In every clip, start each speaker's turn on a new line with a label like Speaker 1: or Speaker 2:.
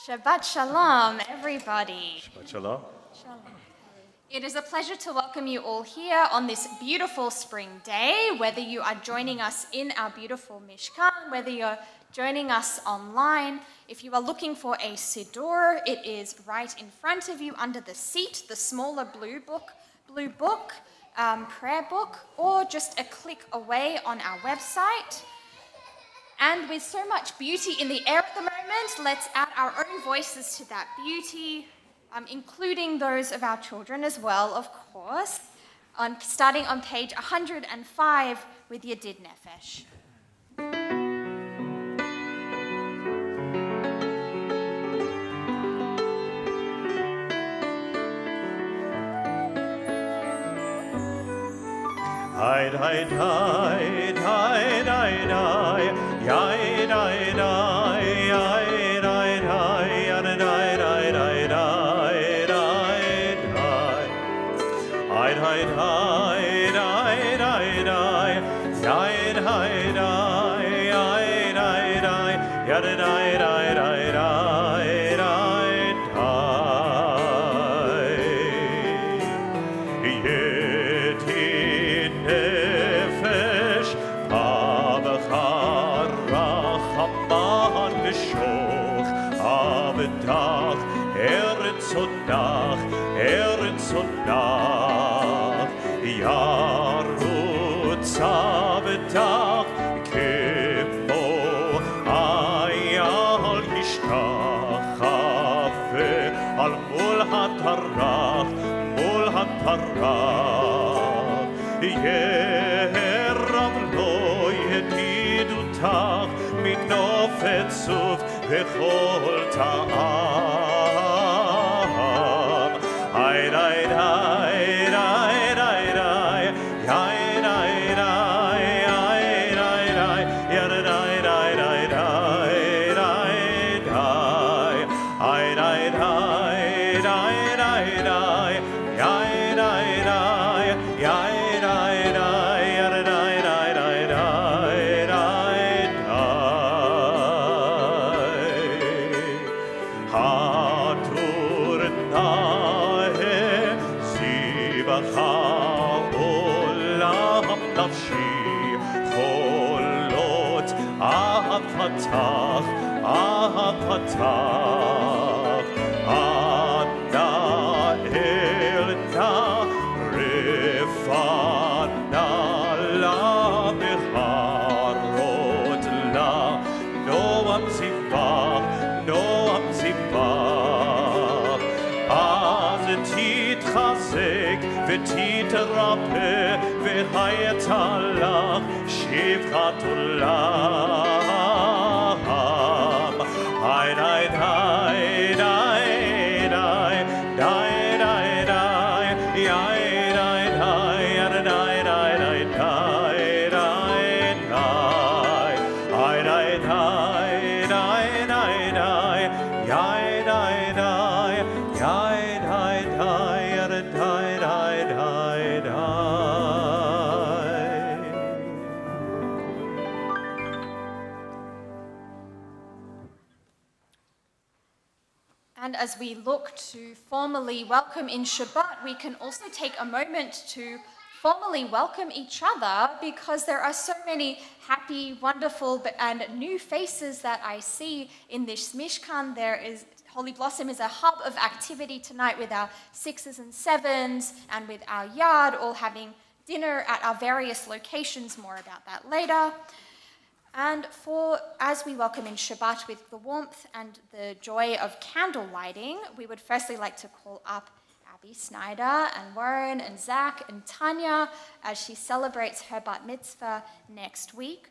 Speaker 1: Shabbat Shalom, everybody.
Speaker 2: Shabbat Shalom.
Speaker 1: Shalom. It is a pleasure to welcome you all here on this beautiful spring day, whether you are joining us in our beautiful Mishkan, whether you're joining us online. If you are looking for a Siddur, it is right in front of you under the seat, the smaller blue book, prayer book, or just a click away on our website. And with so much beauty in the air at the moment, let's add our own voices to that beauty, including those of our children as well, of course, starting on page 105 with Yedid Nefesh.
Speaker 2: Hide, hide, hide, hide, hide, hide, hide, hide, hide, hide, hide, hide, hide, hide, hide, hide, hide, Eretz und Nach, Yarutz Avedach, Kemo Ayal Yishtachafe, Al Mul HaTarach, Yerav lo yedidutach, Minof etzuf, Vechol ta'am. Ahatach, Anna Elna, Refana la Becharot la, Noam Zivach, Az titchazek v'titrape v'hayatalach shivchatullah. Yeah.
Speaker 1: And as we look to formally welcome in Shabbat, we can also take a moment to formally welcome each other, because there are so many happy, wonderful, and new faces that I see in this Mishkan. Holy Blossom is a hub of activity tonight with our 6s and 7s and with our yard, all having dinner at our various locations. More about that later. And as we welcome in Shabbat with the warmth and the joy of candle lighting, we would firstly like to call up Abby Snyder and Warren and Zach and Tanya as she celebrates her bat mitzvah next week.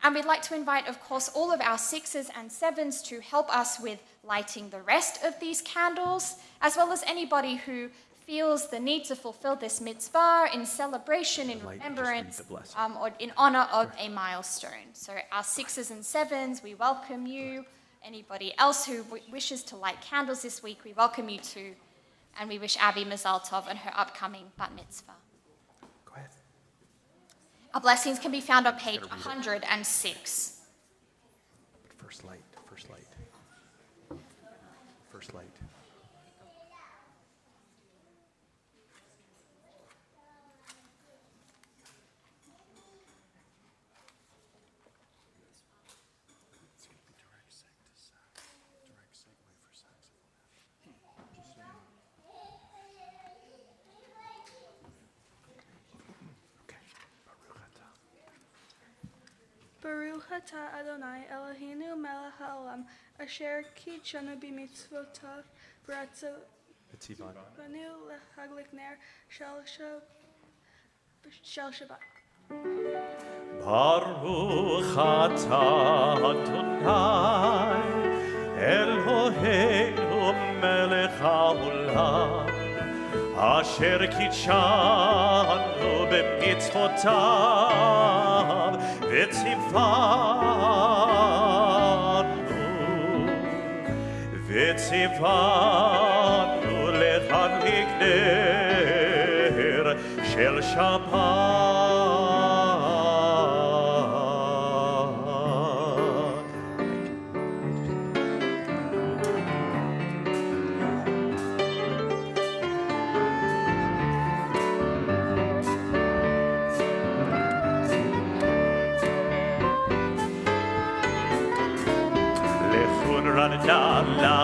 Speaker 1: And we'd like to invite, of course, all of our 6s and 7s to help us with lighting the rest of these candles, as well as anybody who feels the need to fulfill this mitzvah in celebration, in remembrance, or in honor of a milestone. So our 6s and 7s, we welcome you. Anybody else who wishes to light candles this week, we welcome you too. And we wish Abby Mazal Tov on her upcoming bat mitzvah.
Speaker 3: Go ahead.
Speaker 1: Our blessings can be found on page 106.
Speaker 3: First light.
Speaker 4: Baruch atah Adonai Eloheinu melech haolam asher kitshanu b'mitzvotav v'ratzavanu lehaglik ner shel Shabbat.
Speaker 2: Baruch atah Adonai Eloheinu melech haolam asher kitshanu b'mitzvotav v'tzivanu lehadlik ner shel Shabbat.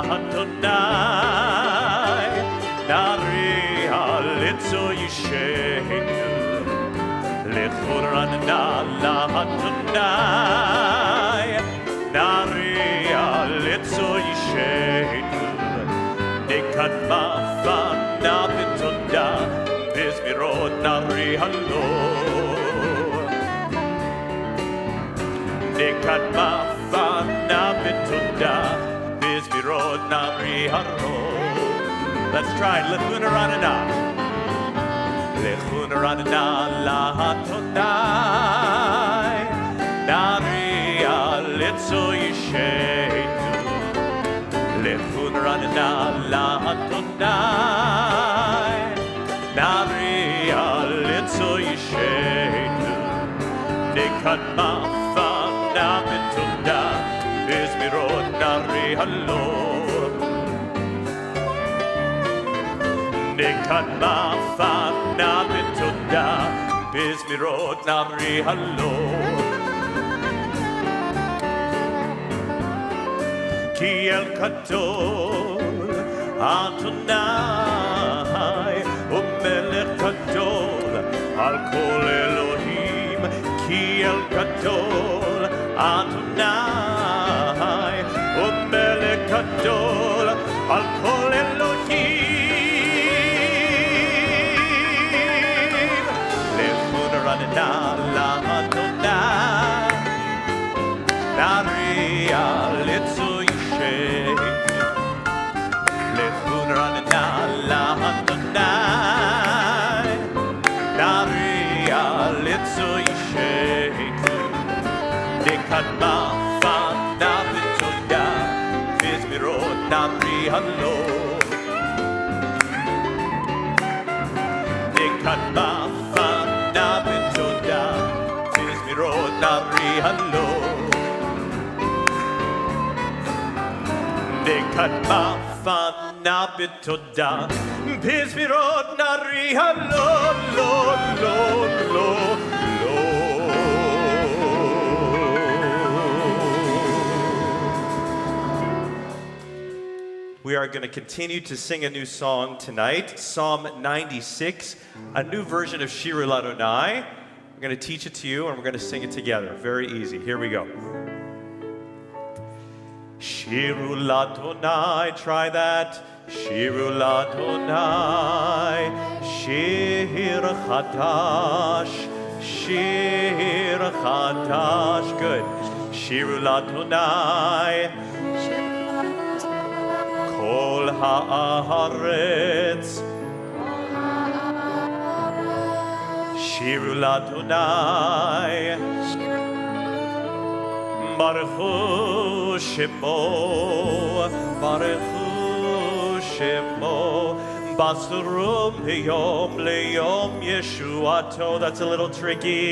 Speaker 2: Adonai, Nari halitzo yishenu, lechorana Adonai, Nari halitzo yishenu, nekadma fana b'toda, bizmirot nari halo, nekadma fana b'toda. Let's try it. Lechun ranana. Lechun ranana lahatonai. Nari alitzo yishenu. Lechun ranana lahatonai. Nari alitzo yishenu. Nekadma fana b'toda. Bizmirot nari halo. Nekadma fana b'toda. Bizmirot nari halo. Ki el kadol Adonai umelech kadol al kol Elohim. Ki el kadol Adonai umelech kadol al kol Elohim. Lechun ranana laHadonai Nari alitzo yishenu. Lechun ranana laHadonai Nari alitzo yishenu. Nekadma fana b'toda. Bizmirot nari halo. Nekadma fana b'toda. Bizmirot nari halo. Nekadma לפניו בתודה, בזמירות נריע לו, לו, לו, לו, לו. We are going to continue to sing a new song tonight, Psalm 96, a new version of Shiru Ladonai. I'm going to teach it to you and we're going to sing it together. Very easy. Here we go. Shiru Ladonai, try that. Shiru Ladonai, Shir Chadash, Shir Chadash. Good. Shiru Ladonai, Kol Haaretz, Shiru Ladonai, Baruch Hu Shemo, Baruch Hu Shemo, Basurum Yom Leyom Yeshuato. That's a little tricky.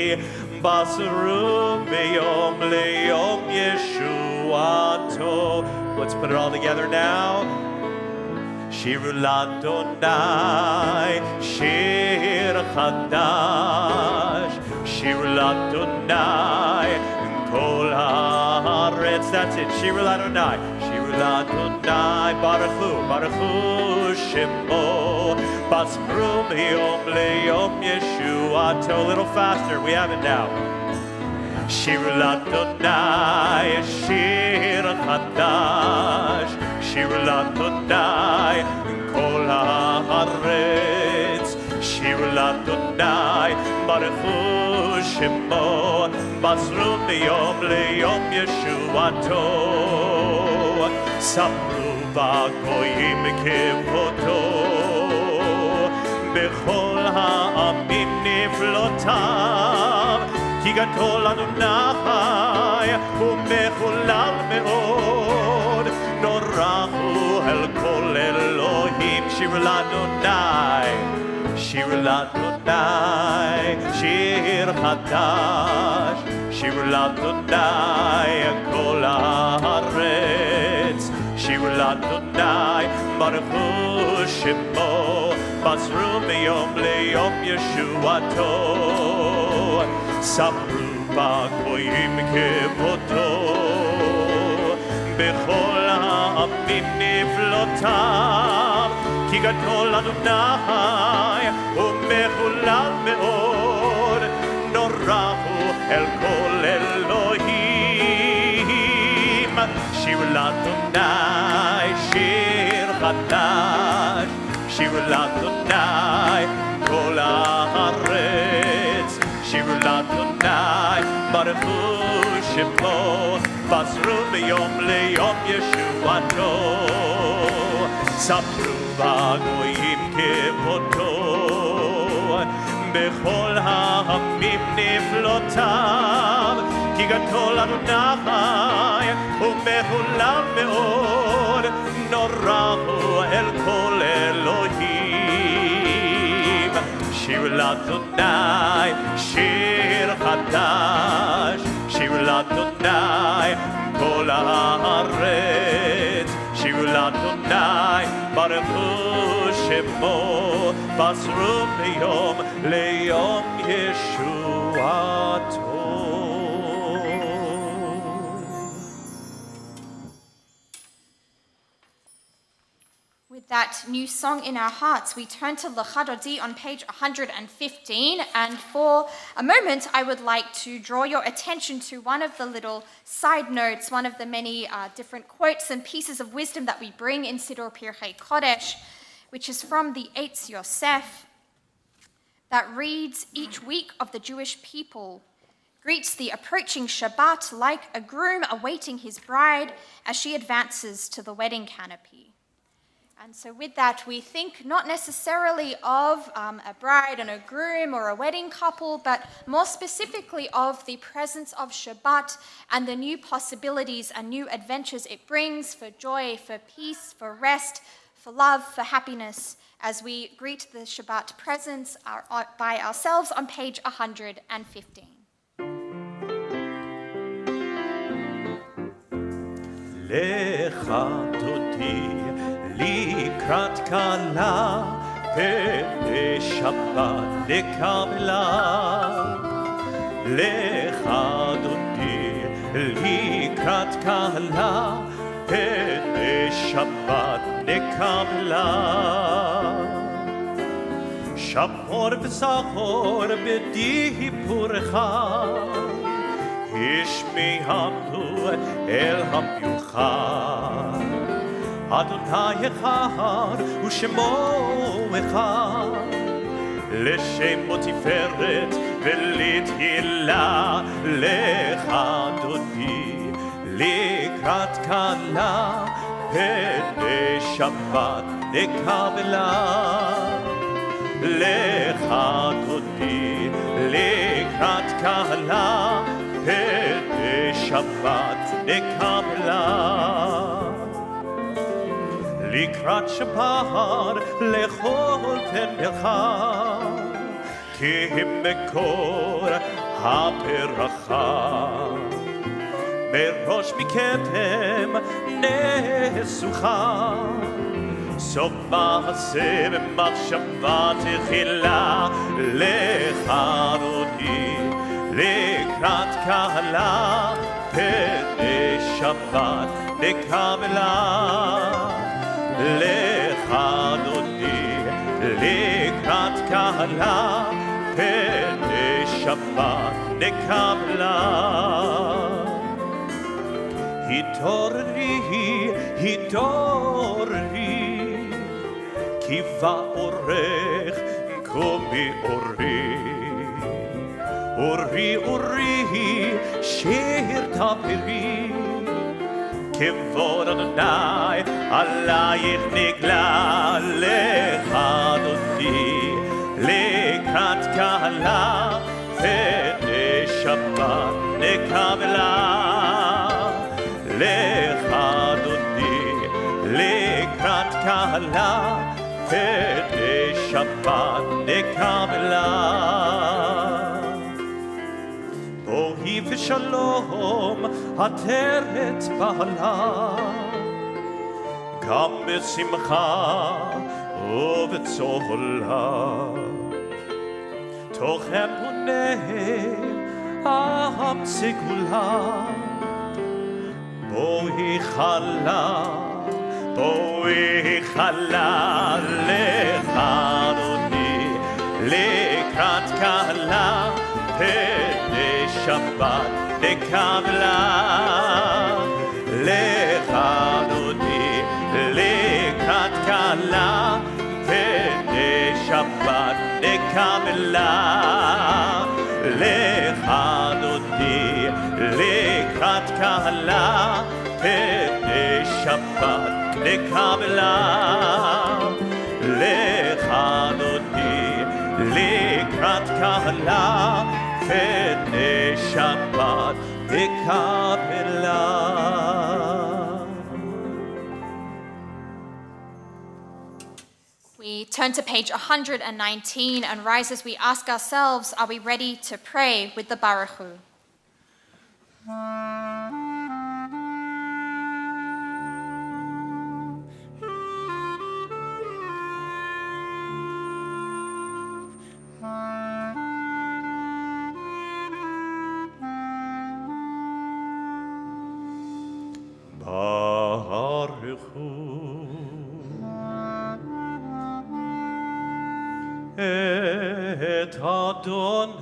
Speaker 2: Basurum Yom Leyom Yeshuato. Let's put it all together now. Shiru Ladonai, Shir Chadash, Shiru Ladonai, Kol Haaretz. That's it. Shiru Ladonai, Shiru Ladonai, Baruch Hu Shemo, Basrum Yom Leyom Yeshuato. A little faster. We have it now. Shiru Ladonai, Shir Chadash, Shiru Ladonai, Kol Haaretz, Shiru Ladonai, Baruch Hu Shemo, Basrum Yom Leyom Yeshuato, Samru V'Goyim Kevoto, Bechol Ha'amim Niflotav, כי גדול אדוני ומחולל מאוד, נורא הוא אל כל אלוהים. שירו לאדוני, שירו לאדוני, שיר חדש, שירו לאדוני כל הארץ, שירו לאדוני ברוך הוא שמו, בסרו מיום ליום ישועתו. ספרו בגויים כמותו, בכל העמים נפלאותיו, כי גדול אדוני ומחולל מאוד, נורא הוא אל כל אלוהים. שיר לאדוני שיר חדש, שיר לאדוני כל הארץ, שיר לאדוני ברוך הוא שמו, בסרו ביום ליום ישועתו. ספרו בגויים כמותו, בכל העמים נפלאותיו, כי גדול אדוני ומחולל מאוד, נורא הוא אל כל אלוהים. שיר לאדוני שיר חדש, שיר לאדוני כל הארץ, שיר לאדוני ברוך הוא שמו, בסרו ביום ליום ישועתו.
Speaker 1: With that new song in our hearts, we turn to L'chadodi on page 115, and for a moment I would like to draw your attention to one of the little side notes, one of the many different quotes and pieces of wisdom that we bring in Siddur Pirchei Kodesh, which is from the Eitz Yosef, that reads, "Each week of the Jewish people greets the approaching Shabbat like a groom awaiting his bride as she advances to the wedding canopy." And so with that, we think not necessarily of a bride and a groom or a wedding couple, but more specifically of the presence of Shabbat and the new possibilities and new adventures it brings for joy, for peace, for rest, for love, for happiness, as we greet the Shabbat presence by ourselves on page 115.
Speaker 2: לך דודי, לקראת כלה ולשבת נקבלה. לך דודי לקראת כלה ולשבת נקבלה. שמור וזכור בדיבורך, השמיענו אל המיוחד. אדוני אחד ושמו אחד, לשמו תפארת ולתהילה. לך דודי לקראת כלה ולשבת נקבלה. לך דודי לקראת כלה ולשבת נקבלה. לקראת שבת לכל פניך, כי הם מקור הברכה. מראש מכתם נסוכה, סוף מעשה במחשבה תחילה. לך דודי לקראת כלה ולשבת נקבלה. לך דודי לקראת כלה ולשבת נקבלה. התעוררי, התעוררי, כי בא אורך קומי אורי. אורי אורי שיר תפרי, כבוד אדוני עלייך נגלה. לך דודי לקראת כלה ולשבת נקבלה. לך דודי לקראת כלה ולשבת נקבלה. בואי ושלום עטרת בעלה, גם בשמחה ובצהלה. תוך אמוני העם סגולה, בואי חלה, בואי חלה. לך דודי לקראת כלה ולשבת נקבלה. לך דודי לקראת כלה ולשבת נקבלה. לך דודי לקראת כלה ולשבת נקבלה. לך דודי לקראת כלה ולשבת נקבלה.
Speaker 1: We turn to page 119 and rise as we ask ourselves, are we ready to pray with the Baruch Hu?
Speaker 2: Baruch Hu et Adonai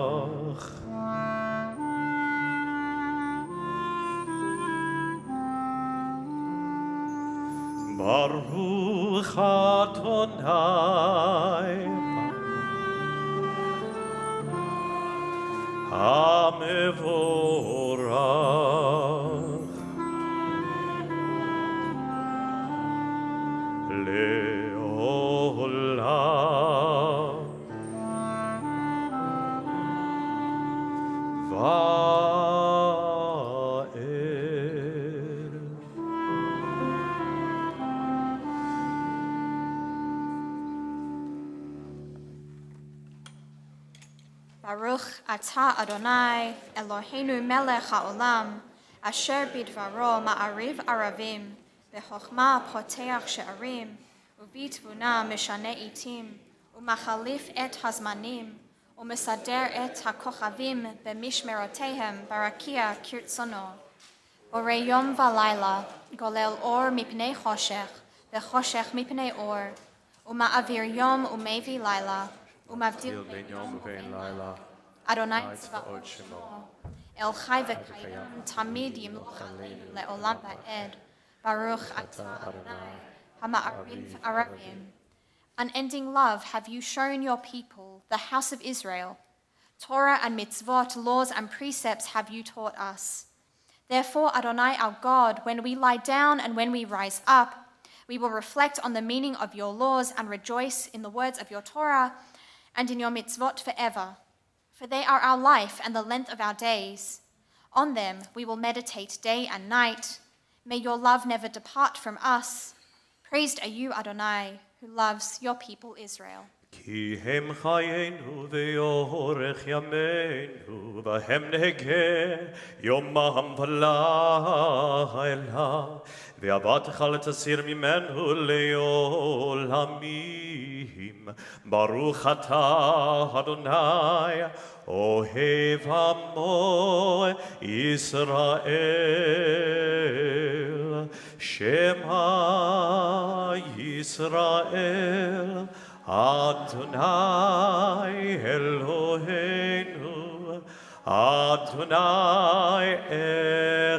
Speaker 2: HaMevorach. Baruch Adonai HaMevorach Le'olam Va'ed.
Speaker 1: Baruch atah Adonai, Eloheinu melech haolam, asher bidvaro ma'ariv aravim, v'chochma poteach she'arim, u'bitvuna mishane itim, u'machalif et hazmanim, u'mesader et hakochavim b'mishmerotehem barakia kirtzono. Borei yom v'layla, golel or mipnei choshech, v'choshech mipnei or, u'ma'avir yom u'mevi layla, umavdil ben yom u'ben layla. Adonai tzvaot shemo. El chai v'kayam tamid yimloch aleinu le'olam va'ed. Baruch atah Adonai hama'ariv aravim. Unending love have you shown your people, the house of Israel. Torah and mitzvot, laws and precepts have you taught us. Therefore, Adonai our God, when we lie down and when we rise up, we will reflect on the meaning of your laws and rejoice in the words of your Torah and in your mitzvot forever. For they are our life and the length of our days. On them we will meditate day and night. May your love never depart from us. Praised are you, Adonai, who loves your people Israel.
Speaker 2: כי הם חיינו ואורך ימינו, והם נהגה יומם ולילה, ועבדך לתסיר ממנו לעולמים. ברוך אתה, אדוני, אוהב עמו ישראל, שמע ישראל. Adonai Eloheinu, Adonai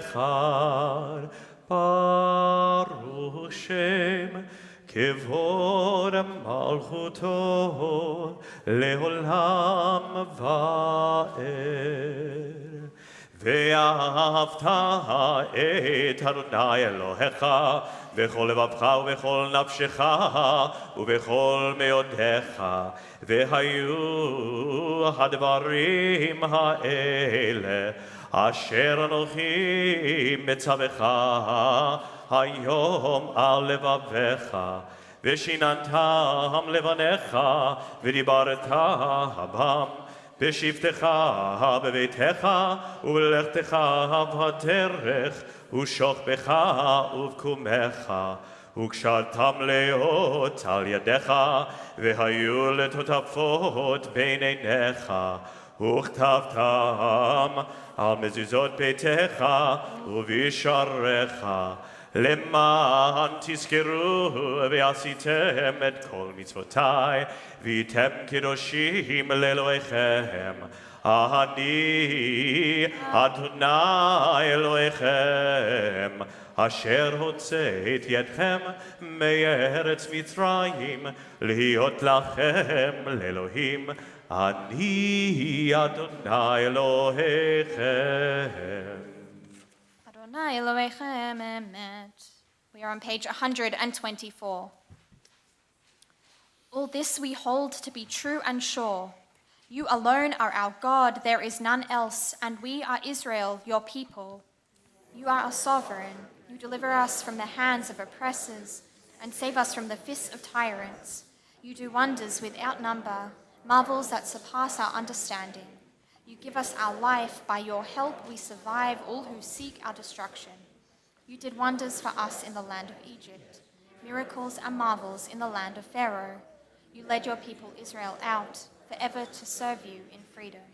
Speaker 2: Echad, Baruch Shem, Kevod Malchuto, Leolam Va'ed. ואהבת את אדוני אלוהיך בכל לבבך ובכל נפשך ובכל מאודיך, והיו הדברים האלה אשר אנוכי מצווך היום על לבביך, ושיננתם לבניך ודיברת בם בשבתך בביתך ובלכתך בדרך ושוכבך ובקומך, וקשרתם להיות על ידיך והיו לטוטפות בין עיניך, וכתבתם על מזוזות ביתך ובשעריך, למען תזכרו ועשיתם את כל מצוותיי והייתם קדושים לאלוהיכם. אני אדוני אלוהיכם אשר הוצאתי אתכם מארץ מצרים להיות לכם לאלוהים. אני אדוני אלוהיכם.
Speaker 1: Adonai Elohechem emet. We are on page 124. All this we hold to be true and sure. You alone are our God, there is none else, and we are Israel, your people. You are our sovereign. You deliver us from the hands of oppressors and save us from the fists of tyrants. You do wonders without number, marvels that surpass our understanding. You give us our life. By your help we survive all who seek our destruction. You did wonders for us in the land of Egypt, miracles and marvels in the land of Pharaoh. You led your people Israel out, forever to serve you in freedom.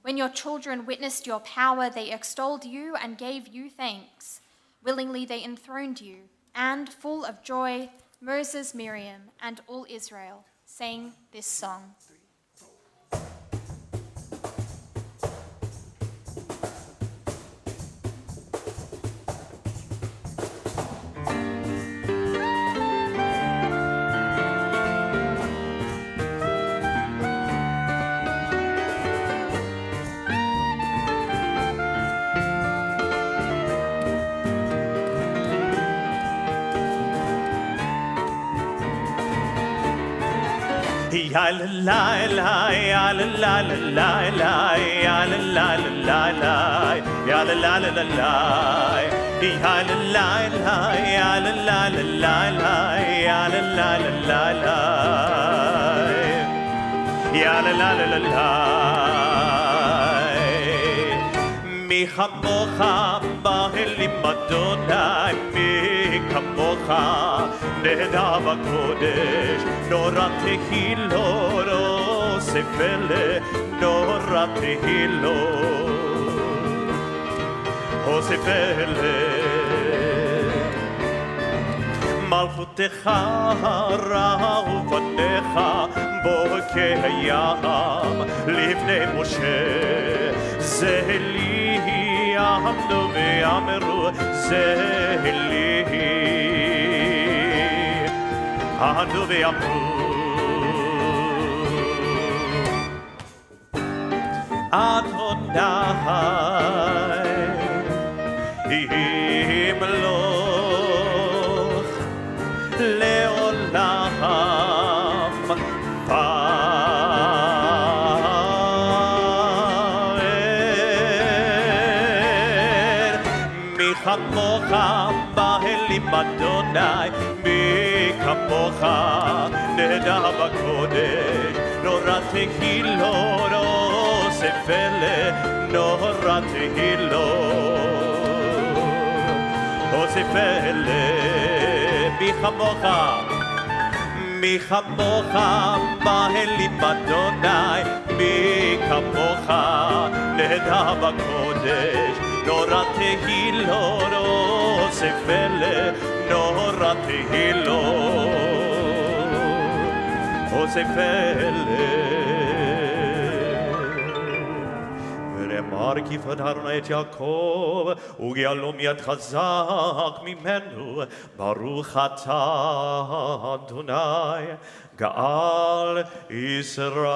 Speaker 1: When your children witnessed your power, they extolled you and gave you thanks. Willingly they enthroned you, and full of joy, Moses, Miriam, and all Israel sang this song.
Speaker 2: Ya la la la, ya la la la la la, ya la la la la la, ya la la la la la, ya la la la, ya la la la la la, ya la la la la la, ya la la la la la. מי כמוך באלים אדוני, מי כמוך נהדר בקודש, נורא תהילו עושה פלא, נורא תהילו עושה פלא. מלכותך רעו פניך בוקי הים לפני משה, זה לי יעמדו ויאמרו, זה לי עמדו ויאמרו. אדוני ימלוך לעולם ועד. מי כמוך באלים אדוני, מי כמוך נהדר בקודש, נורא תהילו עושה פלא, נורא תהילו עושה פלא. מי כמוך, מי כמוך באלים אדוני, מי כמוך נהדר בקודש, נורא תהילו עושה פלא, נורא תהילו עושה פלא. ונאמר כי פדרנו את יעקב וגאלום יד חזק ממנו, ברוך אתה אדוני גאל ישראל.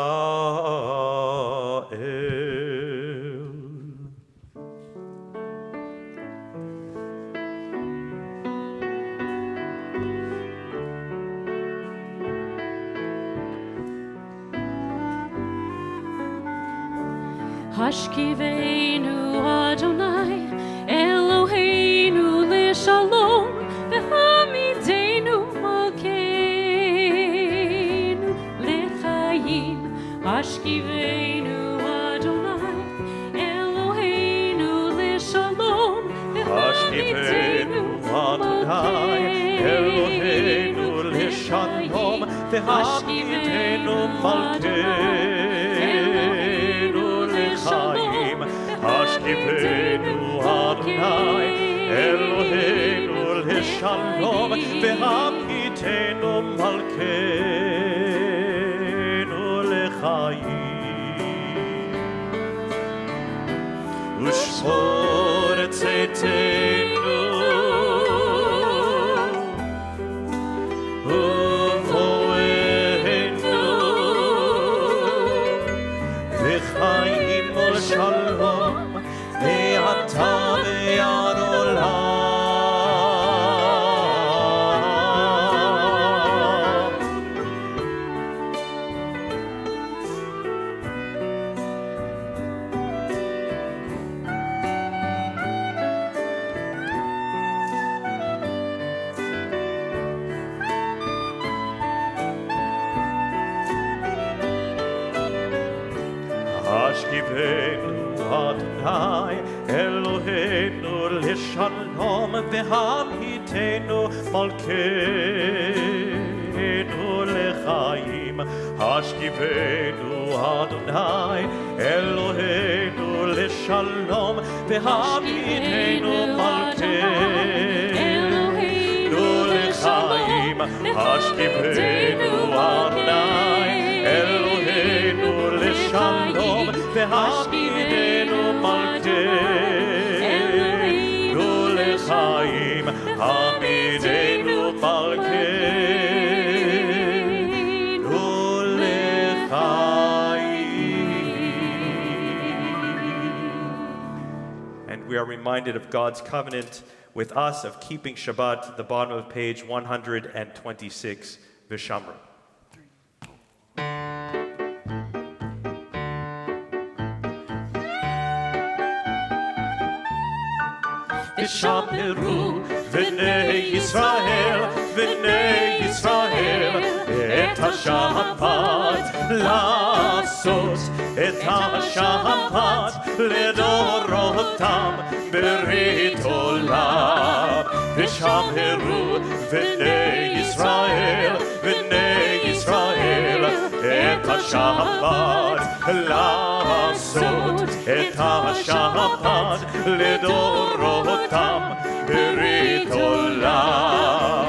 Speaker 5: השכיבנו אדוני אלוהינו לשלום, והעמידנו מלכנו לחיים. השכיבנו אדוני אלוהינו לשלום, והעמידנו
Speaker 2: אלוהינו לשלום, והעמידנו מלכנו לחיים. השכיבנו אדוני אלוהינו לשלום, והעמידנו מלכנו לחיים. ושמור צאתנו ובואנו וחיים ושלום מעתה ועד עולם. השכיבנו אדוני אלוהינו לשלום, והעמידנו מלכנו לחיים. השכיבנו אדוני אלוהינו לשלום, והעמידנו מלכנו לחיים. השכיבנו אדוני אלוהינו לשלום, והעמידנו מלכנו לחיים. העמידנו מלכנו לחיים. And we are reminded of God's covenant with us of keeping Shabbat, the bottom of page 126, Vishamra.
Speaker 5: ושמרו
Speaker 2: בני ישראל, בני ישראל, את השבת לעשות, את השבת לדורותם ברית עולם. ושמרו בני ישראל, בני ישראל, את השבת לעשות, את השבת לדורותם ברית עולם.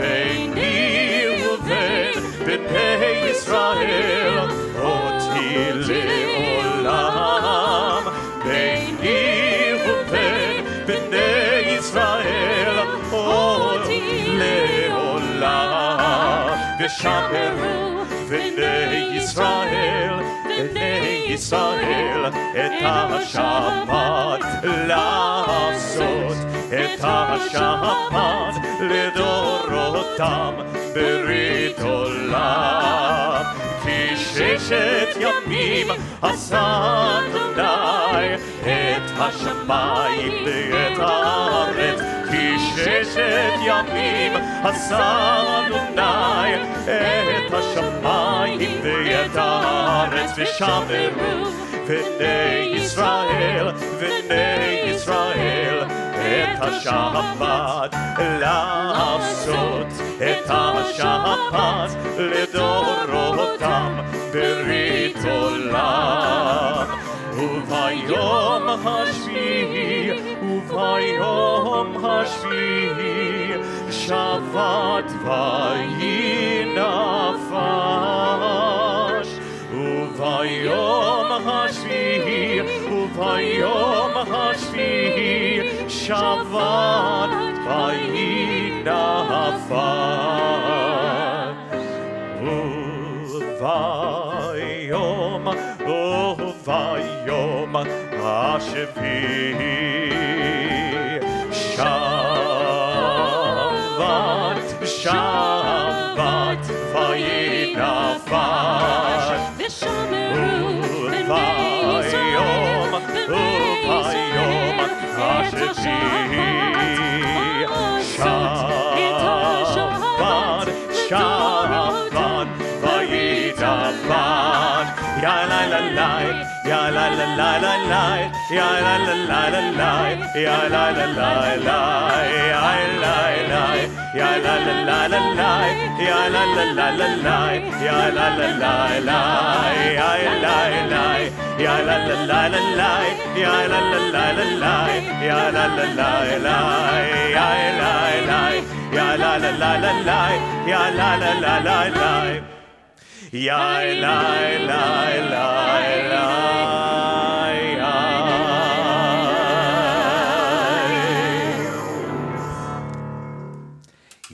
Speaker 2: ביני ובין בני ישראל אותי לעולם. ביני ובין בני ישראל אותי לעולם. ושמרו בני ישראל, בני ישראל, את השבת לעשות, את השבת לדורותם ברית עולם. כי 6 ימים עשה אדוני את השמיים ואת הארץ. כי 6 ימים עשה אדוני את השמיים ואת הארץ. ושמרו בני ישראל, בני ישראל, את השבת לעשות, את השבת לדורותם ברית עולם. וביום השביעי, וביום השביעי, שבת ויהי נפש. וביום השביעי, וביום השביעי, שבת ויהי נפש. וביום, וביום השביעי, שבת, שבת ויהי נפש. וביום, וביום השביעי, שבת, שבת ויהי נפש. יא לה לה לה, יא לה לה לה לה לה, יא לה לה לה לה לה, יא לה לה לה לה, יא לה לה לה לה לה, יא לה לה לה לה לה, יא לה לה לה לה, יא לה לה לה לה, יא לה לה לה לה, יא לה לה לה לה, יא לה לה לה לה, יא לה לה לה לה לה. Ya la la la la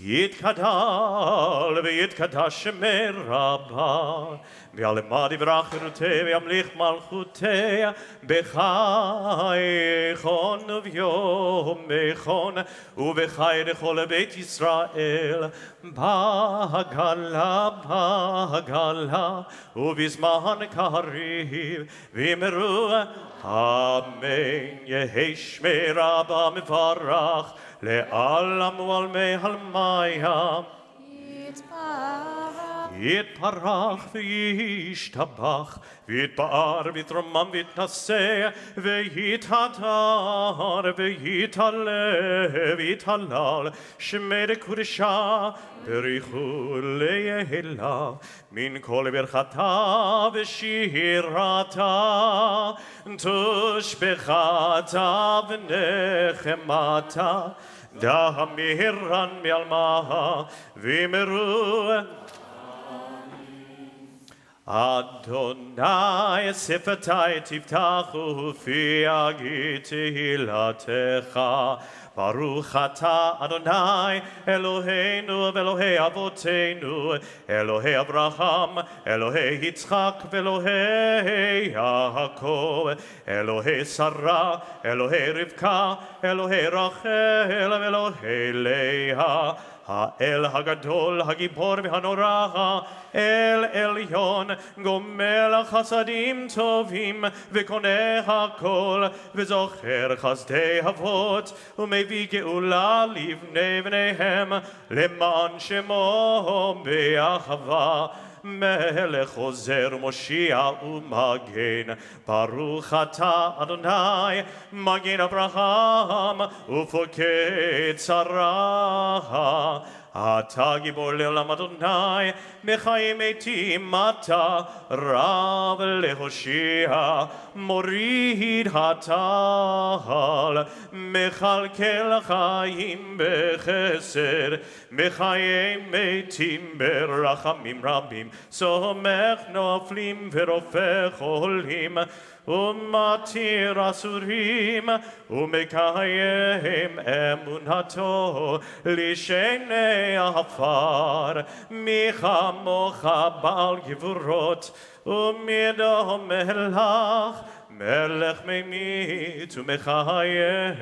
Speaker 2: יתגדל ויתקדש שמי רבה ויעלמד יברך חירותי וימליך מלכותי בחייכון וביומכון ובחי לכל בית ישראל בעגלה בעגלה ובזמן קריב ואמרו אמן. יהי שמי רבה מברך לעלם ולמי הלמיה יתברך וישתבח ויתפאר ויתרומם ויתנשא ויתהדר ויתהלל ויתהלל שמי לקודשה בריחו ליהלה מן כל ברכתה ושירתה תושבחתה ונחמתה דהמירן מעלמה ואמרו אדוני שפתי תפתחו פי אגיד תהילתך ברוך אתה אדוני אלוהינו ואלוהי אבותינו אלוהי אברהם אלוהי יצחק ואלוהי יעקב אלוהי שרה אלוהי רבקה אלוהי רחל ואלוהי לאה האל הגדול, הגיבור והנורא, אל עליון, גומל חסדים טובים, וקונה הכל, וזוכר חסדי אבות, ומביא גאולה לבני בניהם, למען שמו באחווה. מלך עוזר מושיע ומגן. ברוך אתה אדוני מגן אברהם ופוקד שרה. אתה גיבור לעולם אדוני, מחיים מתים אתה, רב להושיע, מוריד הטל, מכלכל חיים בחסד, מחיים מתים ברחמים רבים, סומך נופלים ורופא חולים, ומתיר אסורים, ומקיים אמונתו לשני עפר. מי כמוך בעל גבורות, ומי דומה לך, מלך ממית ומחיה,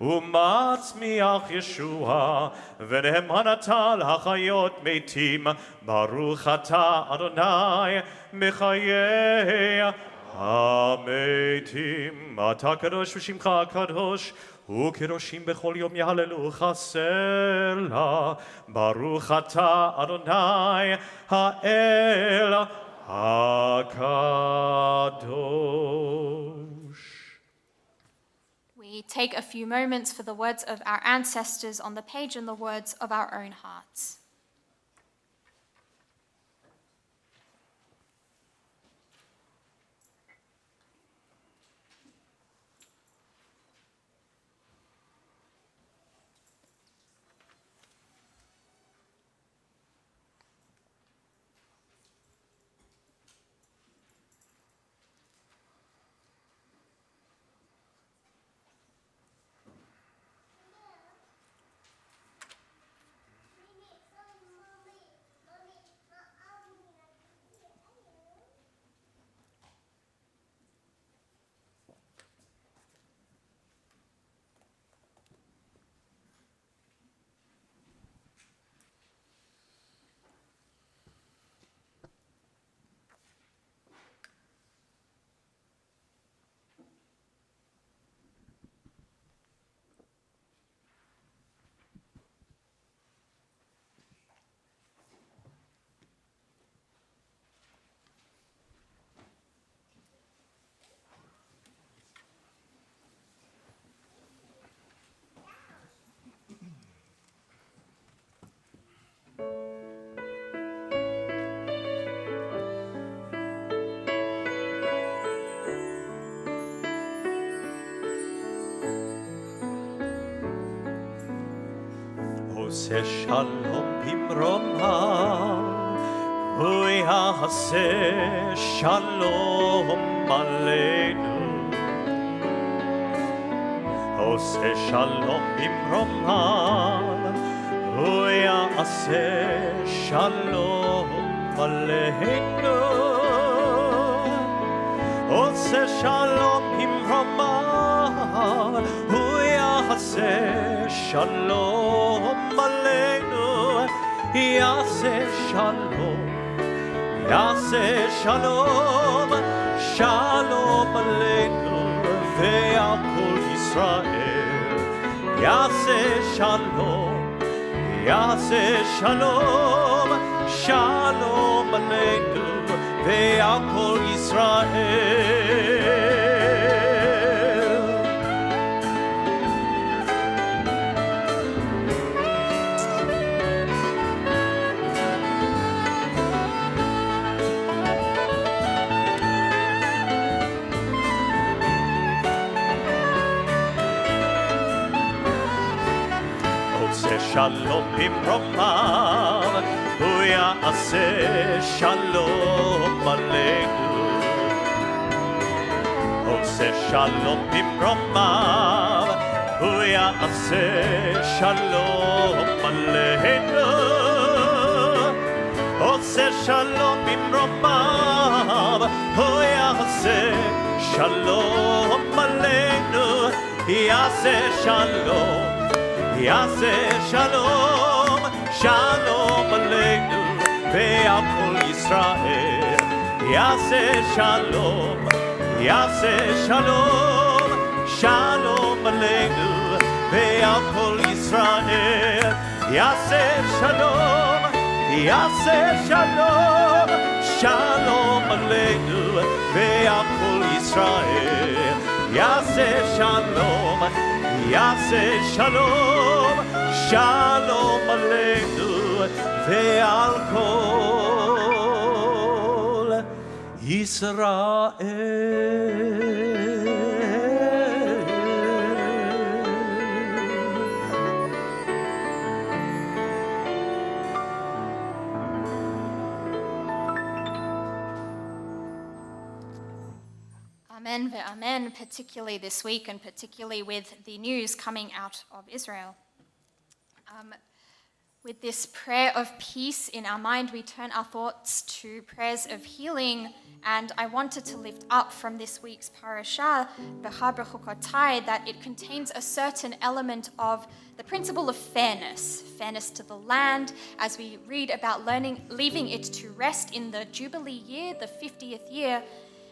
Speaker 2: ומצמיח ישוע, ונאמן אתה לחיות מתים. ברוך אתה אדוני מחיה המתים. אתה קדוש ושמך קדוש, וקדושים בכל יום יהללוך סלה. ברוך אתה אדוני האל הקדוש.
Speaker 1: We take a few moments for the words of our ancestors on the page and the words of our own hearts.
Speaker 2: עושה שלום במרומיו, הוא יעשה שלום עלינו. עושה שלום במרומיו, הוא יעשה שלום עלינו. עושה שלום במרומיו, הוא יעשה שלום עלינו. יעשה שלום, יעשה שלום, שלום עלינו ועל כל ישראל. יעשה שלום, יעשה שלום, שלום עלינו ועל כל ישראל. שלום במרומיו, הוא יעשה שלום עלינו. עושה שלום במרומיו, הוא יעשה שלום עלינו. עושה שלום במרומיו, הוא יעשה שלום עלינו. יעשה שלום, יעשה שלום, שלום עלינו ועל כל ישראל. יעשה שלום, יעשה שלום, שלום עלינו ועל כל ישראל. יעשה שלום, יעשה שלום, Shalom Aleinu ve'al kol Yisrael. Yaseh Shalom, Yaseh Shalom, Shalom Aleinu ve'al kol Yisrael.
Speaker 1: Amen ve'amen, particularly this week and particularly with the news coming out of Israel. With this prayer of peace in our mind, we turn our thoughts to prayers of healing, and I wanted to lift up from this week's parashah, B'cha B'chukotai, that it contains a certain element of the principle of fairness to the land, as we read about leaving it to rest in the Jubilee year, the 50th year,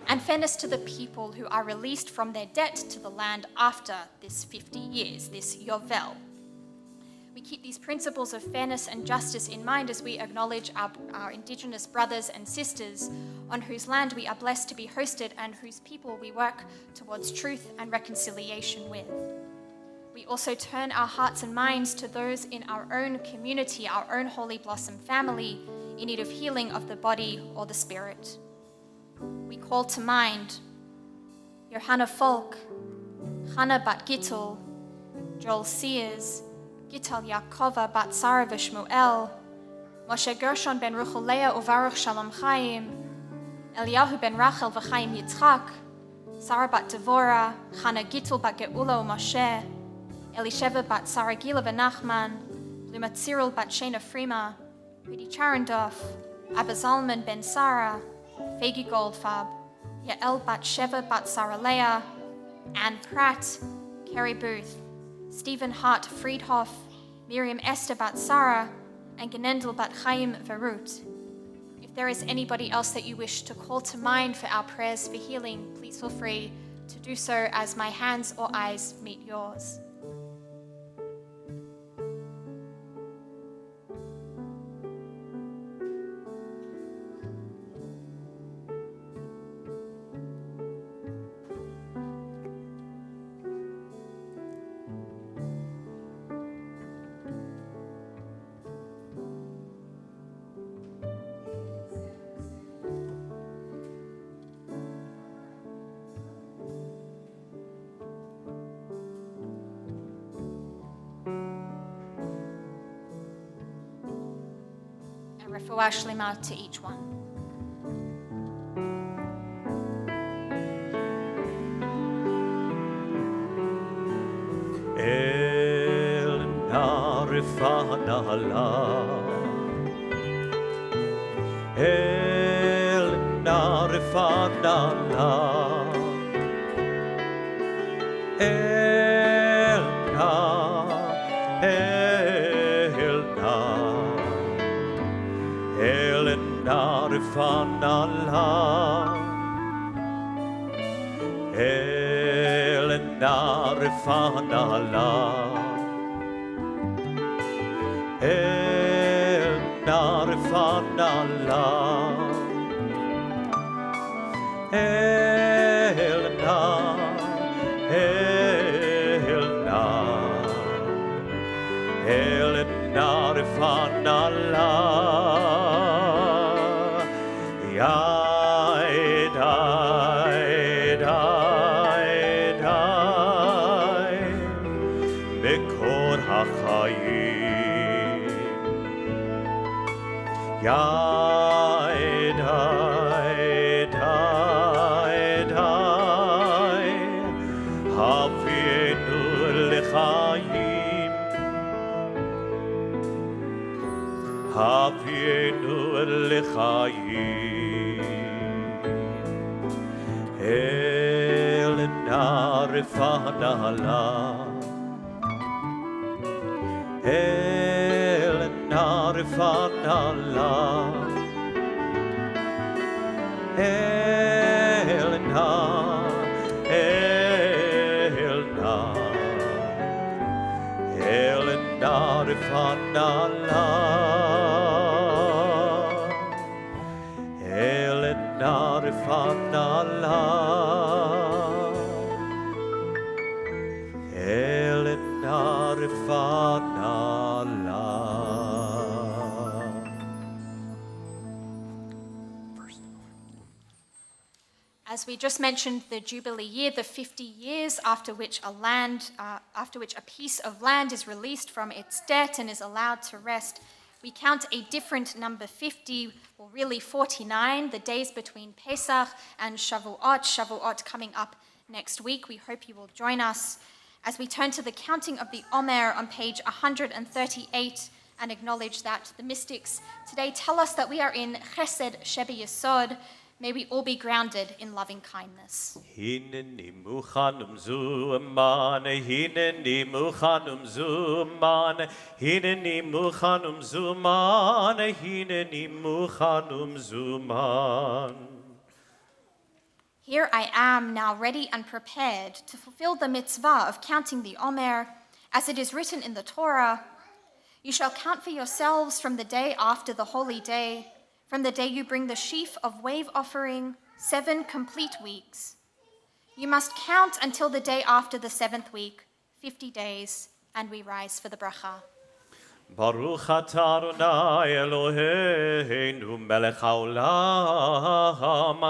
Speaker 1: and fairness to the people who are released from their debt to the land after this 50 years, this Yovel. We keep these principles of fairness and justice in mind as we acknowledge our Indigenous brothers and sisters on whose land we are blessed to be hosted and whose people we work towards truth and reconciliation with. We also turn our hearts and minds to those in our own community, our own Holy Blossom family, in need of healing of the body or the spirit. We call to mind Johanna Folk, Hannah Bat Gittel, Joel Sears, Gittal Yaakova Bat Sarah V'Shmuel, Moshe Gershon ben Ruchulea Uvaruch Shalom Chaim, Eliyahu ben Rachel V'Chaim Yitzchak, Sarah Bat Devorah, Hannah Gittel Bat Geula u'Moshe, Elisheva Bat Sarah Gila V'Nachman, Bluma Cyril Bat Shena Frima, Rudi Charendorf, Abba Zalman ben Sarah, Fegi Goldfarb, Yael Bat Sheva Bat Sarah Leah, Anne Pratt, Kerry Booth, Stephen Hart Friedhoff, Miriam Esther Bat Sarah, and Genendel Bat Chaim Verut. If there is anybody else that you wish to call to mind for our prayers for healing, please feel free to do so as my hands or eyes meet yours. Refuah Shlema to each one.
Speaker 2: El narifana la, El narifana la, El narifana la, El narifana la, El narifana la, El narifana la. El narifana la, El narifana la, El narifana la. Elena Rifanala. Elena Rifanala.
Speaker 1: As we just mentioned, the Jubilee year, the 50 years after which a piece of land is released from its debt and is allowed to rest, we count a different number 50, or really 49, the days between Pesach and Shavuot coming up next week. We hope you will join us as we turn to the counting of the Omer on page 138 and acknowledge that the mystics today tell us that we are in Chesed Shebeyesod. May we all be grounded in loving kindness.
Speaker 2: Hineni mukhanum zuman, hineni mukhanum zuman, hineni mukhanum zuman, hineni mukhanum zuman.
Speaker 1: Here I am now ready and prepared to fulfill the mitzvah of counting the Omer, as it is written in the Torah. You shall count for yourselves from the day after the holy day, from the day you bring the sheaf of wave offering, 7 complete weeks. You must count until the day after the 7th week, 50 days, and we rise for the bracha.
Speaker 2: Baruch atah Adonai Eloheinu melech haolam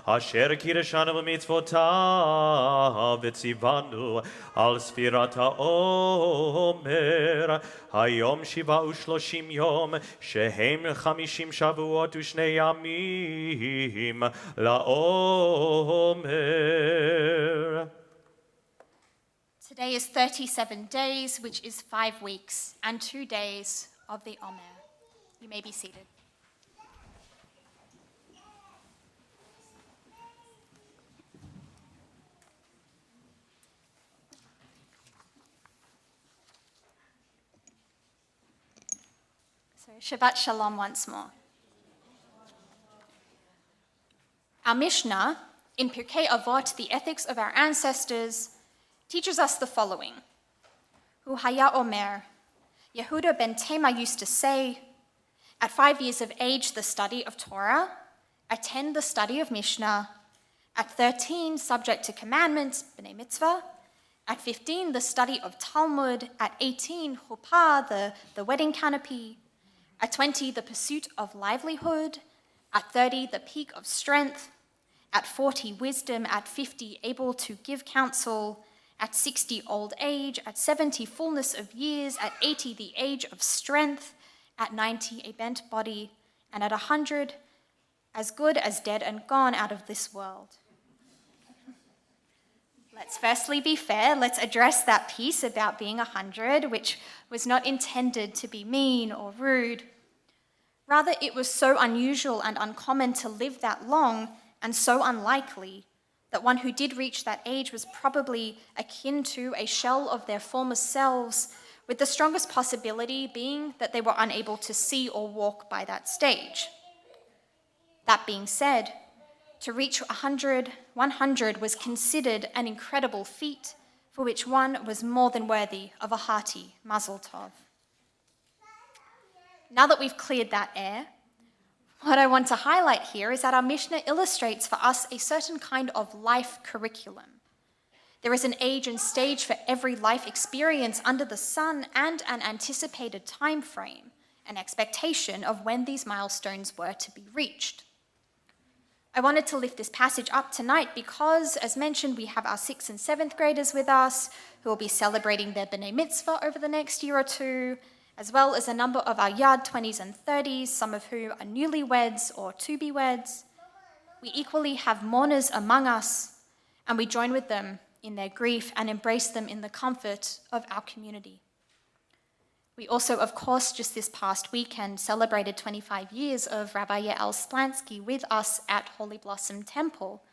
Speaker 2: asher kireshanu b'mitzvotav v'tzivanu al sfirat ha'omer hayom shiva u'shloshim yom shehem 50 shavuot u'shnei yamim la'omer.
Speaker 1: Today is 37 days, which is 5 weeks, and 2 days of the Omer. You may be seated. So Shabbat Shalom once more. Our Mishnah, in Pirkei Avot, the ethics of our ancestors, teaches us the following. Hu haya omer, Yehuda ben Tema used to say, at 5 years of age, the study of Torah, at 10, the study of Mishnah, at 13, subject to commandments, b'nei mitzvah, at 15, the study of Talmud, at 18, chuppah, the wedding canopy, at 20, the pursuit of livelihood, at 30, the peak of strength, at 40, wisdom, at 50, able to give counsel, at 60, old age, at 70, fullness of years, at 80, the age of strength, at 90, a bent body, and at 100, as good as dead and gone out of this world. Let's firstly be fair. Let's address that piece about being 100, which was not intended to be mean or rude. Rather, it was so unusual and uncommon to live that long, and so unlikely that one who did reach that age was probably akin to a shell of their former selves, with the strongest possibility being that they were unable to see or walk by that stage. That being said, to reach 100 was considered an incredible feat for which one was more than worthy of a hearty mazel tov. Now that we've cleared that air, what I want to highlight here is that our Mishnah illustrates for us a certain kind of life curriculum. There is an age and stage for every life experience under the sun and an anticipated time frame, an expectation of when these milestones were to be reached. I wanted to lift this passage up tonight because, as mentioned, we have our 6th and 7th graders with us who will be celebrating their B'nai Mitzvah over the next year or two, as well as a number of our Yad 20s and 30s, some of who are newlyweds or to-be-weds. We equally have mourners among us, and we join with them in their grief and embrace them in the comfort of our community. We also, of course, just this past weekend celebrated 25 years of Rabbi Yael Splansky with us at Holy Blossom Temple,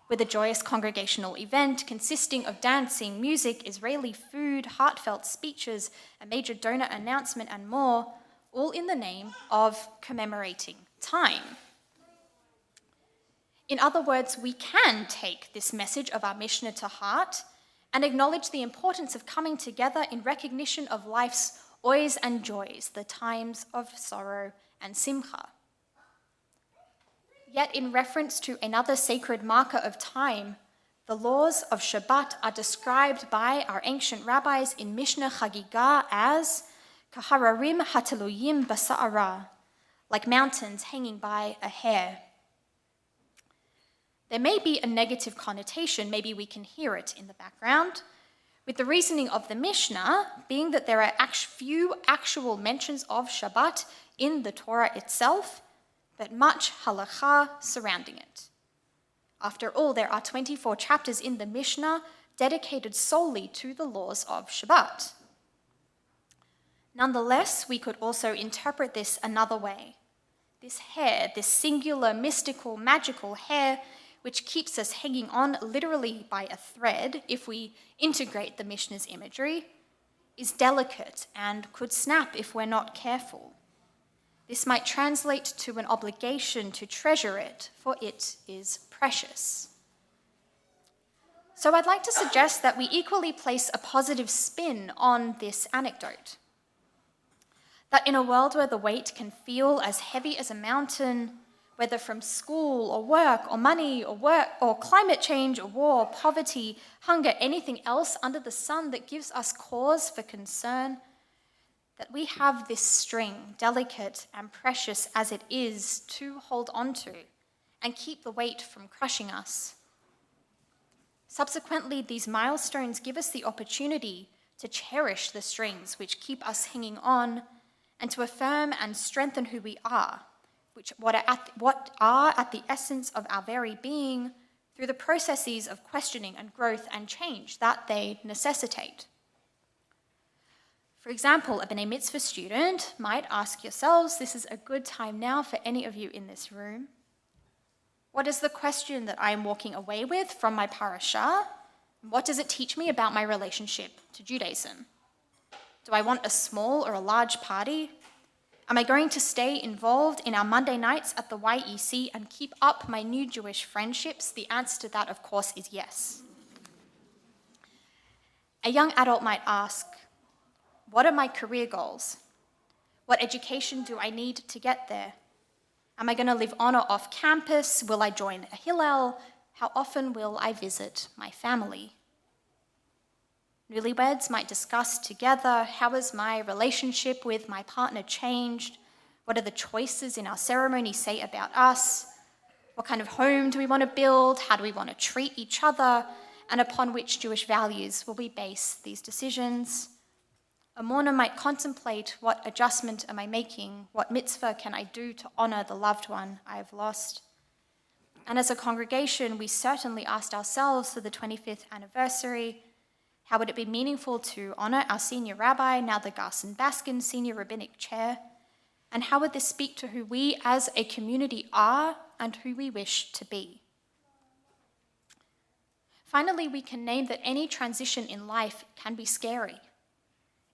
Speaker 1: with a joyous congregational event consisting of dancing, music, Israeli food, heartfelt speeches, a major donor announcement, and more, all in the name of commemorating time. In other words, we can take this message of our Mishnah to heart and acknowledge the importance of coming together in recognition of life's oys and joys, the times of sorrow and simcha. Yet in reference to another sacred marker of time, the laws of Shabbat are described by our ancient rabbis in Mishnah Chagiga as kahararim hateluyim basa'ara, like mountains hanging by a hair. There may be a negative connotation, maybe we can hear it in the background, with the reasoning of the Mishnah being that there are few actual mentions of Shabbat in the Torah itself, but much halakha surrounding it. After all, there are 24 chapters in the Mishnah dedicated solely to the laws of Shabbat. Nonetheless, we could also interpret this another way. This hair, this singular, mystical, magical hair, which keeps us hanging on literally by a thread, if we integrate the Mishnah's imagery, is delicate and could snap if we're not careful. This might translate to an obligation to treasure it, for it is precious. So I'd like to suggest that we equally place a positive spin on this anecdote. That in a world where the weight can feel as heavy as a mountain, whether from school or work or money or climate change or war, poverty, hunger, anything else under the sun that gives us cause for concern, that we have this string, delicate and precious as it is, to hold on to and keep the weight from crushing us. Subsequently, these milestones give us the opportunity to cherish the strings which keep us hanging on and to affirm and strengthen who we are, what are at the essence of our very being through the processes of questioning and growth and change that they necessitate. For example, a B'nai Mitzvah student might ask yourselves, this is a good time now for any of you in this room, what is the question that I am walking away with from my parashah? What does it teach me about my relationship to Judaism? Do I want a small or a large party? Am I going to stay involved in our Monday nights at the YEC and keep up my new Jewish friendships? The answer to that, of course, is yes. A young adult might ask, what are my career goals? What education do I need to get there? Am I going to live on or off campus? Will I join a Hillel? How often will I visit my family? Newlyweds might discuss together, how has my relationship with my partner changed? What do the choices in our ceremony say about us? What kind of home do we want to build? How do we want to treat each other? And upon which Jewish values will we base these decisions? A mourner might contemplate, what adjustment am I making? What mitzvah can I do to honor the loved one I have lost? And as a congregation, we certainly asked ourselves for the 25th anniversary, how would it be meaningful to honor our senior rabbi, now the Garson Baskin Senior Rabbinic Chair? And how would this speak to who we as a community are and who we wish to be? Finally, we can name that any transition in life can be scary.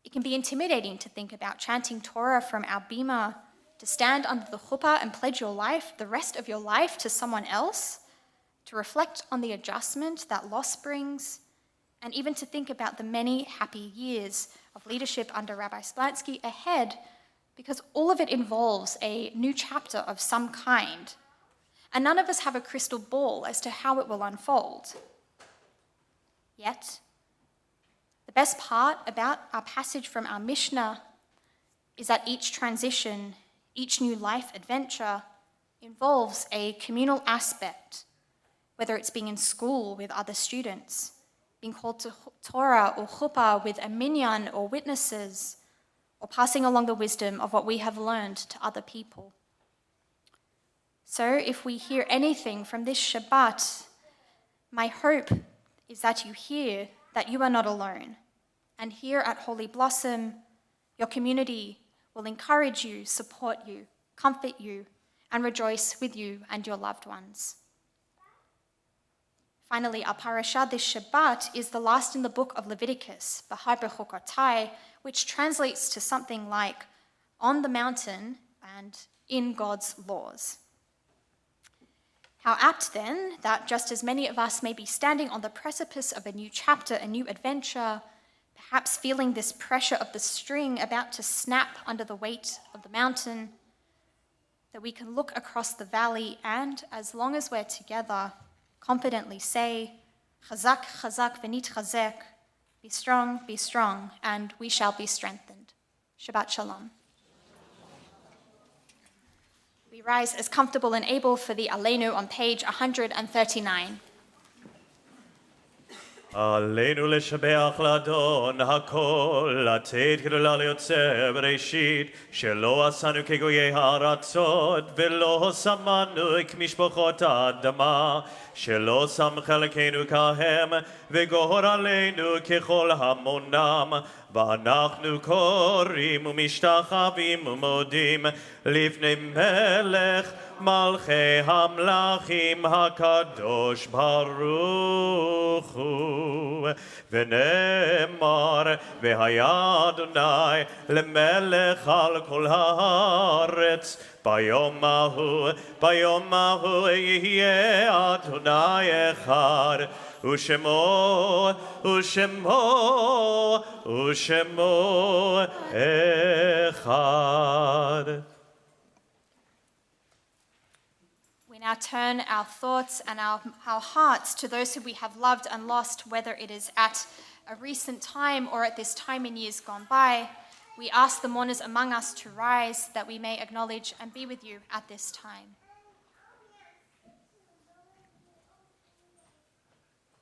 Speaker 1: It can be intimidating to think about chanting Torah from our bima, to stand under the chuppah and pledge your life, the rest of your life, to someone else, to reflect on the adjustment that loss brings, and even to think about the many happy years of leadership under Rabbi Splansky ahead, because all of it involves a new chapter of some kind, and none of us have a crystal ball as to how it will unfold. Yet, the best part about our passage from our Mishnah is that each transition, each new life adventure involves a communal aspect, whether it's being in school with other students, being called to Torah or chuppah with a minyan or witnesses, or passing along the wisdom of what we have learned to other people. So if we hear anything from this Shabbat, my hope is that you hear that you are not alone. And here at Holy Blossom, your community will encourage you, support you, comfort you, and rejoice with you and your loved ones. Finally, our parashah this Shabbat is the last in the book of Leviticus, B'har B'chokotai, which translates to something like, on the mountain and in God's laws. How apt then that just as many of us may be standing on the precipice of a new chapter, a new adventure, perhaps feeling this pressure of the string about to snap under the weight of the mountain, that we can look across the valley and, as long as we're together, confidently say, Chazak, chazak, v'nitchazek, be strong, and we shall be strengthened. Shabbat Shalom. We rise as comfortable and able for the Aleinu on page 139.
Speaker 2: עלינו לשבח לאדון הכל, לתת גדולה ליוצר בראשית, שלא עשנו כגויי הארצות, ולא שמנו כמשפחות האדמה, שלא שם חלקנו כהם, וגורל עלינו ככל המונם, ואנחנו קוראים ומשתחווים ומודים לפני מלך מלכי המלכים הקדוש ברוך הוא. ונאמר, והיה אדוני למלך על כל הארץ, ביום ההוא יהיה אדוני אחד, ושמו אחד.
Speaker 1: We now turn our thoughts and our hearts to those who we have loved and lost, whether it is at a recent time or at this time in years gone by. We ask the mourners among us to rise that we may acknowledge and be with you at this time.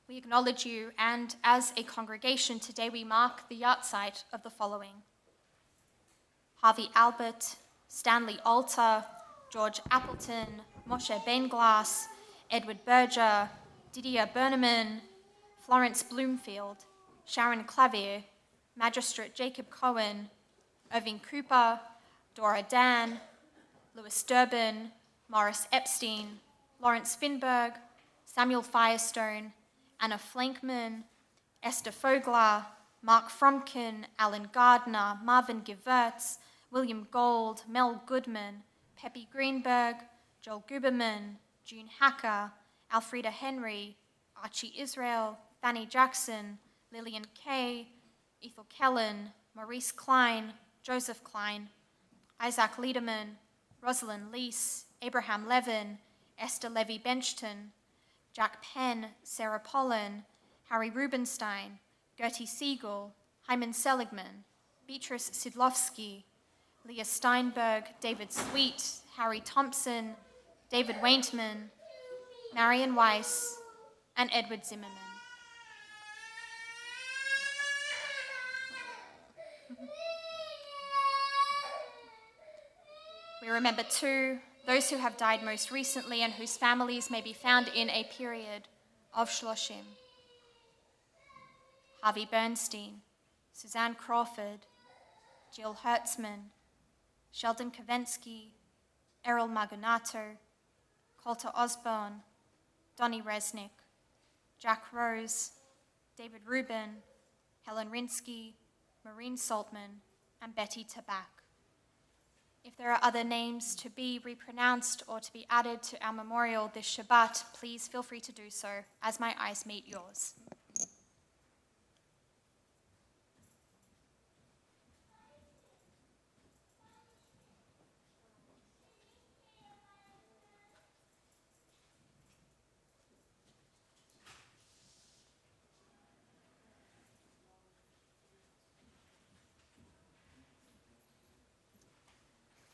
Speaker 1: We acknowledge you, and as a congregation today we mark the yahrzeit of the following: Harvey Albert, Stanley Alter, George Appleton, Moshe Benglass, Edward Berger, Didier Berneman, Florence Bloomfield, Sharon Clavier, Magistrate Jacob Cohen, Irving Cooper, Dora Dan, Louis Durbin, Morris Epstein, Lawrence Finberg, Samuel Firestone, Anna Flankman, Esther Fogler, Mark Fromkin, Alan Gardner, Marvin Gewirtz, William Gold, Mel Goodman, Peppy Greenberg, Joel Guberman, June Hacker, Alfreda Henry, Archie Israel, Fanny Jackson, Lillian Kay, Ethel Kellen, Maurice Klein, Joseph Klein, Isaac Liederman, Rosalind Lease, Abraham Levin, Esther Levy Benchton, Jack Penn, Sarah Pollen, Harry Rubenstein, Gertie Siegel, Hyman Seligman, Beatrice Sidlowski, Leah Steinberg, David Sweet, Harry Thompson, David Waintman, Marion Weiss, and Edward Zimmerman. We remember too those who have died most recently and whose families may be found in a period of Shloshim. Harvey Bernstein, Suzanne Crawford, Jill Hertzman, Sheldon Kavensky, Errol Magunato, Colter Osborne, Donnie Resnick, Jack Rose, David Rubin, Helen Rinsky, Maureen Saltman, and Betty Tabak. If there are other names to be repronounced or to be added to our memorial this Shabbat, please feel free to do so as my eyes meet yours.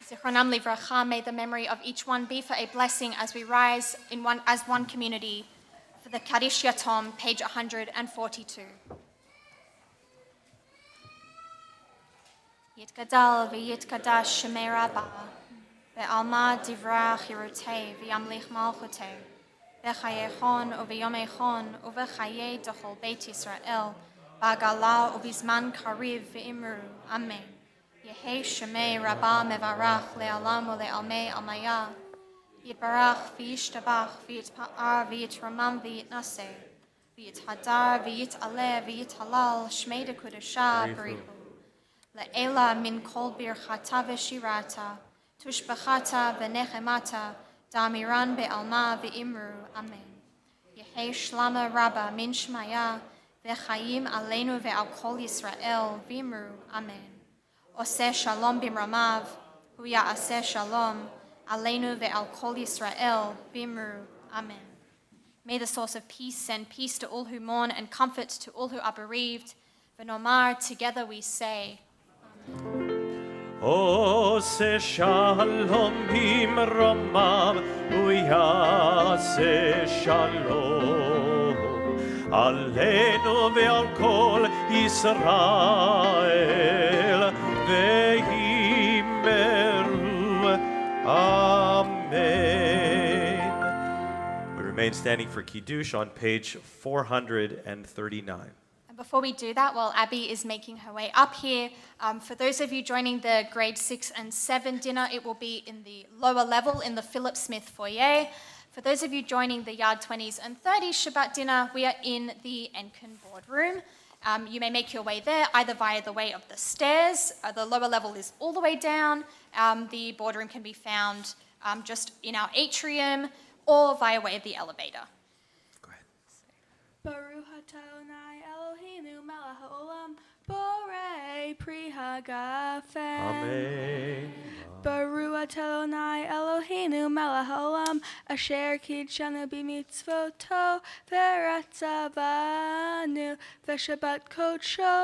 Speaker 1: Zichronam livracha, may the memory of each one be for a blessing as we rise as one community for the Kaddish Yatom, page 142. Yitgadal v'yitkadash shemei Rabbah, ve'alma divra chirutei v'yamlich malchutei, v'chayechon u'v'yomechon u'v'chayei d'chol Beit Yisrael, ba'gala u'bizman kariv v'imru. Amen. Yehei Shemei Rabbah Mevarach Le'alam U'Le'almei Almaya Yitbarach V'yishtabach V'yitpa'ar V'yitramam V'yitnaseh V'yithadar V'yit'aleh V'yithalal Shmei Dekudasha Barihu Le'ela Min Kol Birchata V'shirata Tushbachata V'nechemata Da'amiran Be'alma V'imru. Amen. Yehei Shlama Rabbah Min Shmaya V'chayim Aleinu Ve'al Kol Yisrael V'imru. Amen. Oseh shalom bimramav, hu ya'aseh shalom, Aleinu ve'al kol Yisrael b'imru. Amen. May the source of peace send peace to all who mourn and comfort to all who are bereaved. V'nomar, together we say,
Speaker 2: Ose shalom bimromav uyase shalom Aleinu ve'al kol Yisrael ve'imeru. Amen. We remain standing for Kiddush on page 439.
Speaker 1: Before we do that, while Abby is making her way up here, for those of you joining the grade 6 and 7 dinner, it will be in the lower level in the Philip Smith foyer. For those of you joining the Yard 20s and 30s Shabbat dinner, we are in the Enkin boardroom. You may make your way there either via the way of the stairs. The lower level is all the way down. The boardroom can be found just in our atrium or via way of the elevator.
Speaker 4: Baruch atah Adonai Eloheinu melech haolam borei pri hagafen.
Speaker 2: Amen.
Speaker 4: Baruch atah Adonai Eloheinu melech haolam asher kidshanu b'mitzvoto v'ratzavanu v'shabbat kodsho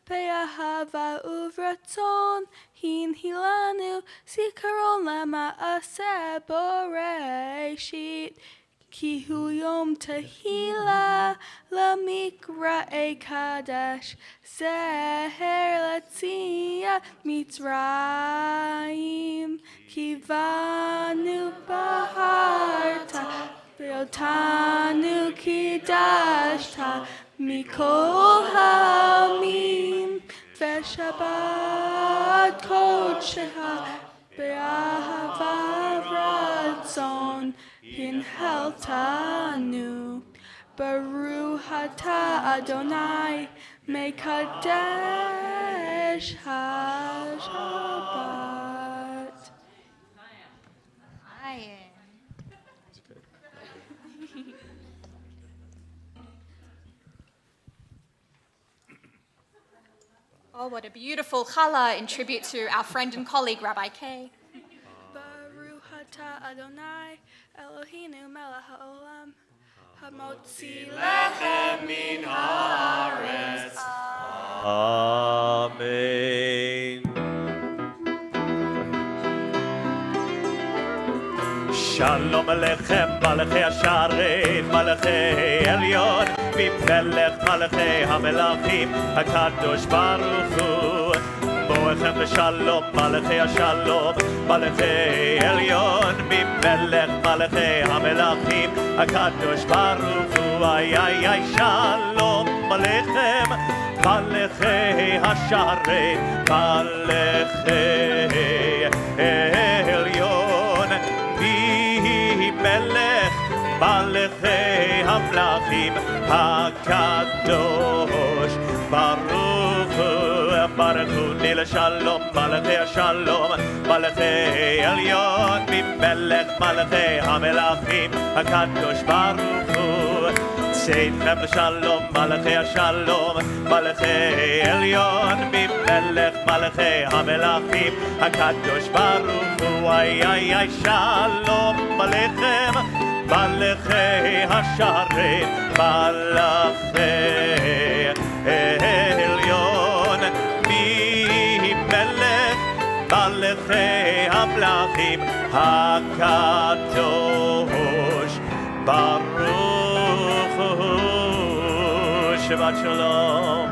Speaker 4: be'ahava uvratzon hinhilanu zikaron lema'aseh borei shit. Ki hu yom tehila lamikra kadesh zeher latzia mitzrayim kivanu baharta beotanu kidashta mikol hamim v'shabbat kodsheha be'ahava ratzon Hinheltanu, Baruch atah Adonai, Mekadesh HaShabbat.
Speaker 1: Oh, what a beautiful challah in tribute to our friend and colleague, Rabbi Kay.
Speaker 4: Baruch atah Adonai, Eloheinu melech haolam, hamotzi lechem min haaretz.
Speaker 2: Amen. Shalom Alechem, Malachei Hasharet, Malachei Elyon, Mimelech Malachei HaMelachim, HaKadosh Baruch Hu. Boechem Shalom, Malachei Hashalom, Malachei Elyon, Mimelech Malachei HaMelachim, HaKadosh Baruch Hu. Ay, ay, ay, Shalom Alechem, Malachei Hasharet, Malachei Elyon, Melech Malachei Hamlachim HaKadosh Baruch Hu Baruch Hu Nil Shalom Malachei Shalom Malachei Elyon Melech Malachei Hamelachim HaKadosh Baruch Hu Seitchem Shalom Malachei Shalom Malachei Elyon Melech Malachei Hamelachim HaKadosh Baruch Hu Ay ay ay Shalom Alechem Malachei Hasharet Malachei Elyon Melech Malachei Hamlachim HaKadosh Baruch Hu Shabbat Shalom.